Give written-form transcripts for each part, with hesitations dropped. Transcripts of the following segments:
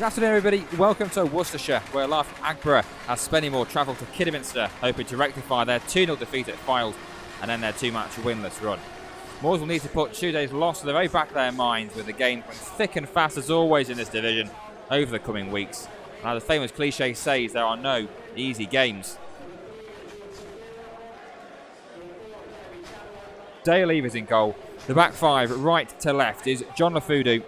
Good afternoon, everybody. Welcome to Worcestershire. We're live from Aggborough as Spennymoor travel to Kidderminster, hoping to rectify their 2-0 defeat at Files and then their 2-match winless run. Moors will need to put Tuesday's loss to the very back of their minds, with the game going thick and fast as always in this division over the coming weeks. And as the famous cliche says, there are no easy games. Dale Evers in goal. The back five, right to left, is John Lafudu,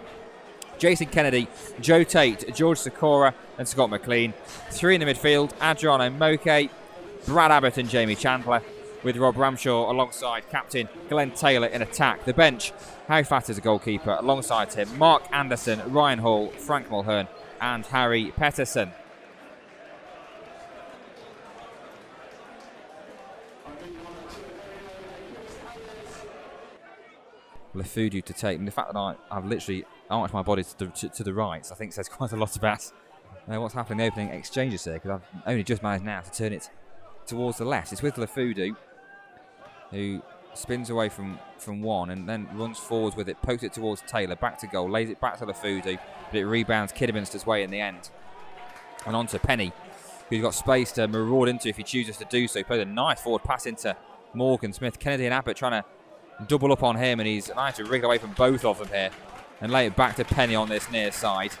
Jason Kennedy, Joe Tate, George Sikora and Scott McLean. Three in the midfield, Adriano Moke, Brad Abbott and Jamie Chandler, with Rob Ramshaw alongside captain Glenn Taylor in attack. The bench, Harry Fatt is a goalkeeper, alongside him Mark Anderson, Ryan Hall, Frank Mulhern and Harry Petterson. Lafudu to take, and the fact that I've literally arched my body to the right, I think says quite a lot about what's happening in the opening exchanges here, because I've only just managed now to turn it towards the left. It's with Lafudu, who spins away from one and then runs forwards with it, pokes it towards Taylor, back to goal, lays it back to Lafudu, but it rebounds Kidderminster's way in the end. And on to Penny, who's got space to maraud into if he chooses to do so. He plays a nice forward pass into Morgan Smith. Kennedy and Abbott trying to double up on him, and he's managed to wriggle away from both of them here and lay it back to Penny on this near side.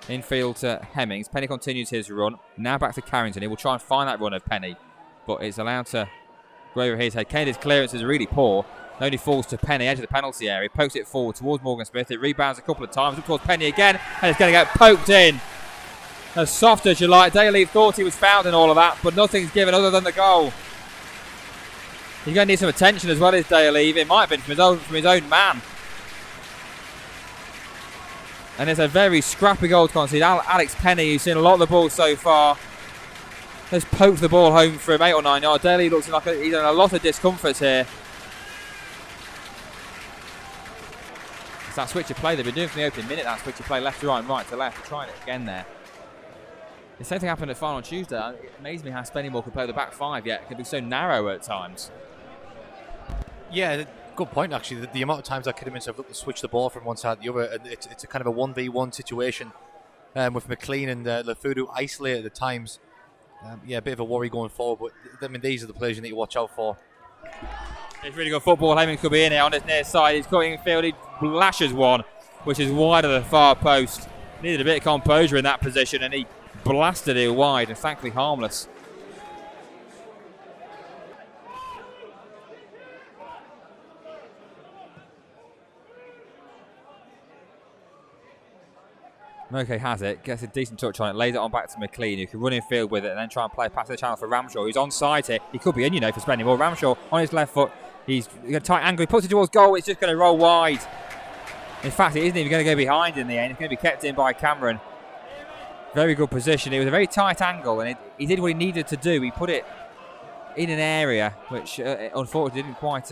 Infield to Hemmings. Penny continues his run. Now back to Carrington. He will try and find that run of Penny, but it's allowed to go over his head. Kennedy's clearance is really poor. It only falls to Penny, edge of the penalty area. He pokes it forward towards Morgan Smith. It rebounds a couple of times up towards Penny again, and it's going to get poked in. As soft as you like. Daley thought he was fouled in all of that, but nothing's given other than the goal. He's going to need some attention as well as Dale Eve. It might have been from his own man. And it's a very scrappy goal to concede. Alex Penny, who's seen a lot of the ball so far, has poked the ball home from 8 or 9 yards. Dale Eve looks like he's in a lot of discomfort here. It's that switch of play they've been doing from the opening minute, that switch of play left to right and right to left. Trying it again there. The same thing happened at final on Tuesday. It amazed me how Spennymoor could play the back five, yet it can be so narrow at times. Yeah, good point actually. The amount of times that Kidderminster have looked to switch the ball from one side to the other, and it's a kind of a 1v1 situation with McLean and Lafudu isolated at times. Yeah, a bit of a worry going forward, but I mean, these are the players you need to watch out for. It's really good football. Hemmings could be in here on his near side. He's cutting infield. He lashes one, which is wide of the far post. Needed a bit of composure in that position, and he blasted it wide, and thankfully harmless. Moke has it, gets a decent touch on it, lays it on back to McLean, who can run in field with it and then try and play past the channel for Ramshaw, who's onside here. He could be in, for Spennymoor. Ramshaw on his left foot. He's got a tight angle. He puts it towards goal. It's just going to roll wide. In fact, it isn't even going to go behind in the end. It's going to be kept in by Cameron. Very good position. It was a very tight angle, and he did what he needed to do. He put it in an area which unfortunately didn't quite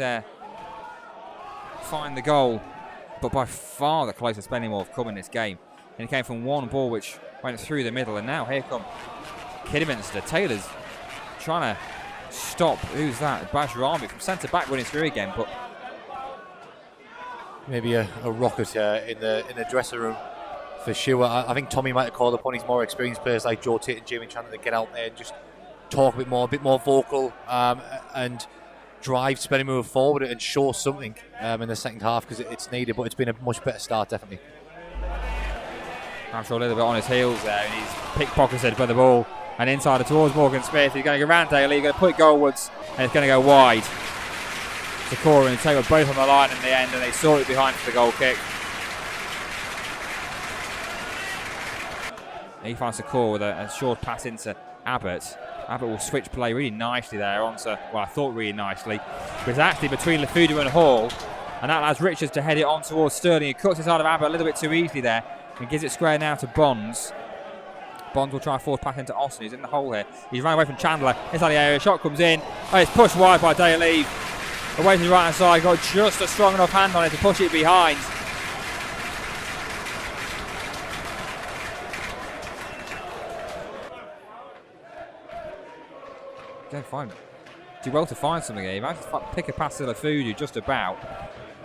find the goal, but by far the closest Spennymoor have come in this game. And it came from one ball which went through the middle, and now here come Kidderminster. Taylor's trying to stop, who's that? Bajrami from centre back running through again, but maybe a rocket in the dressing room for sure. I think Tommy might have called upon his more experienced players like Joe Tate and Jamie Chandler to get out there and just talk a bit more vocal, and drive Spennymoor forward and show something in the second half, because it's needed. But it's been a much better start, definitely. I'm sure a little bit on his heels there, and he's pickpocketed by the ball and inside towards Morgan Smith. He's going to go round Daley, he's going to put it goalwards, and it's going to go wide. Sikora and Taylor both on the line in the end, and they saw it behind for the goal kick. He finds Sikora with a short pass into Abbott. Abbott will switch play really nicely there onto, well, I thought really nicely, but it's actually between Lafudu and Hall, and that allows Richards to head it on towards Sterling. He cuts inside of Abbott a little bit too easily there, and gives it square now to Bonds. Bonds will try a forward pass into Austin. He's in the hole here. He's run away from Chandler. Inside the area. Shot comes in. Oh, it's pushed wide by Dale Eve. Away to the right hand side. Got just a strong enough hand on it to push it behind. Don't find it. Do well to find something here. He managed to pick a pass to Lafudu just about.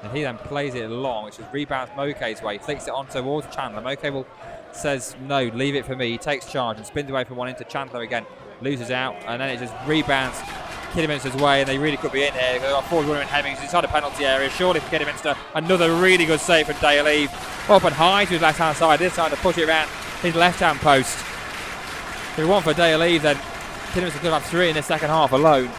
And he then plays it long, which is rebounds Moke's way, flicks it on towards Chandler. Moke will says no, leave it for me. He takes charge and spins away from one into Chandler again. Loses out, and then it just rebounds Kidderminster's way, and they really could be in here. They've got forward runner in Hemmings inside the penalty area. Surely for Kidderminster, another really good save from Dale Eve. Up and high to his left hand side. This time to push it around his left hand post. If it weren't for Dale Eve, then Kidderminster could have 3 in the second half alone.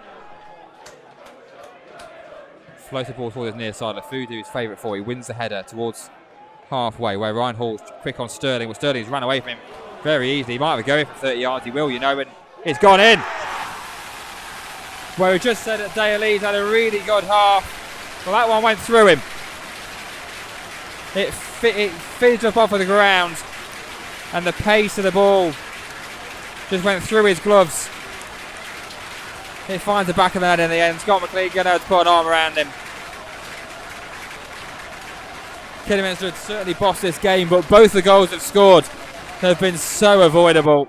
Floats the ball towards his near side. Lafudu, his favourite for. He wins the header towards halfway, where Ryan Hall's quick on Sterling. Well, Sterling's ran away from him very easily. He might have a go from 30 yards. He will, you know, and it's gone in. Where we just said that Dale Eve's had a really good half. Well, that one went through him. It fizzed up off of the ground, and the pace of the ball just went through his gloves. It finds the back of the net in the end. Scott McLean going out to put an arm around him. Kidderminster had certainly bossed this game, but both the goals they've scored have been so avoidable.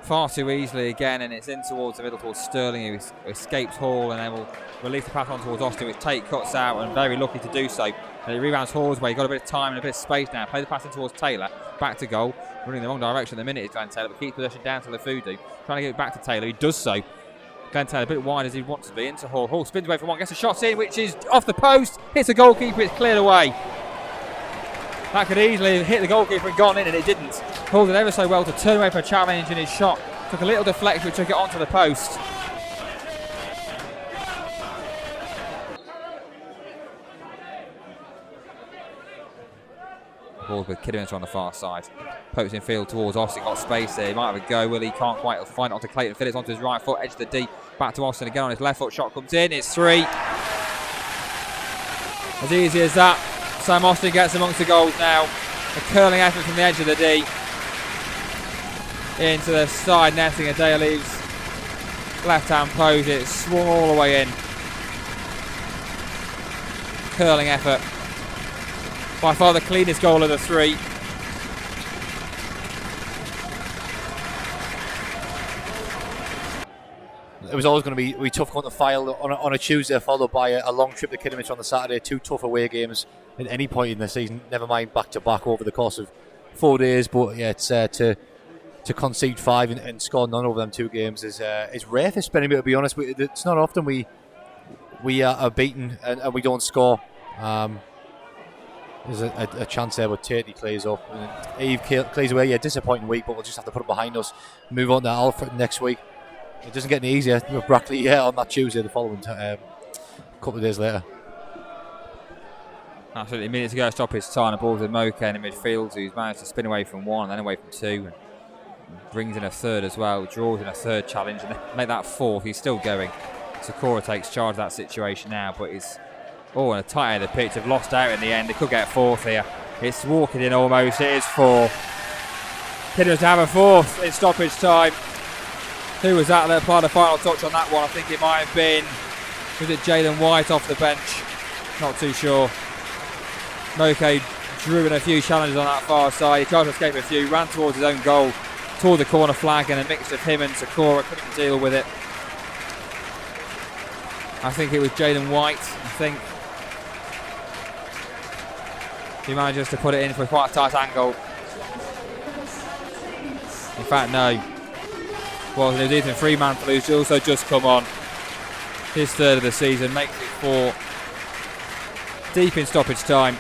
Far too easily again, and it's in towards the middle towards Sterling, who escapes Hall, and then will release the pass on towards Austin, which Tate cuts out, and very lucky to do so. And he rebounds Hall's way. He's got a bit of time and a bit of space now. Play the pass in towards Taylor. Back to goal. Running the wrong direction at the minute is Glenn Taylor, but keeps possession down to Lafudu. Trying to get it back to Taylor. He does so. Glenn Taylor a bit wide as he wants to be. Into Hall. Hall spins away from one. Gets a shot in, which is off the post. Hits the goalkeeper. It's cleared away. That could easily have hit the goalkeeper and gone in, and it didn't. Hall did ever so well to turn away from a challenge, and his shot took a little deflection, took it onto the post. Ball with Kidderminster on the far side. Pokes in field towards Austin, got space there. He might have a go, will he? Can't quite find it onto Clayton Phillips onto his right foot, edge of the D. Back to Austin again on his left foot. Shot comes in, it's 3. As easy as that. Sam Austin gets amongst the goals now. A curling effort from the edge of the D. Into the side netting of Dale Eve's left hand post. It's swung all the way in. Curling effort. By far the cleanest goal of the 3. It was always going to be tough going to File on a Tuesday, followed by a long trip to Kidderminster on the Saturday. 2 tough away games at any point in the season, never mind back to back over the course of 4 days. But yeah, it's to concede 5 and score none over them 2 games is rare for Spennymoor, to be honest. It's not often we are beaten and we don't score. There's a chance there, but Tate clears up. And Eve clears away. Yeah, disappointing week, but we'll just have to put it behind us. Move on to Alfred next week. It doesn't get any easier with Brackley on that Tuesday, the following couple of days later. Absolutely, minutes ago, stop his time. The ball's with Moke in midfield, who's managed to spin away from 1 and then away from 2. And brings in a 3rd as well, draws in a 3rd challenge, and make that 4th. He's still going. Sakura takes charge of that situation now, but he's in a tight end of the pitch. They've lost out in the end. They could get 4th here. It's walking in almost. It is 4. Kidderminster have a 4th in stoppage time. Who was that applied the final touch on that one? I think it might have been, was it Jalen White off the bench? Not too sure. Moke drew in a few challenges on that far side. He tried to escape a few, ran towards his own goal, toward the corner flag, and a mix of him and Sakura couldn't deal with it. I think it was Jalen White. I think he manages to put it in for quite a tight angle. In fact, no. Well, it was Ethan Freeman who's also just come on. His 3rd of the season, makes it 4. Deep in stoppage time.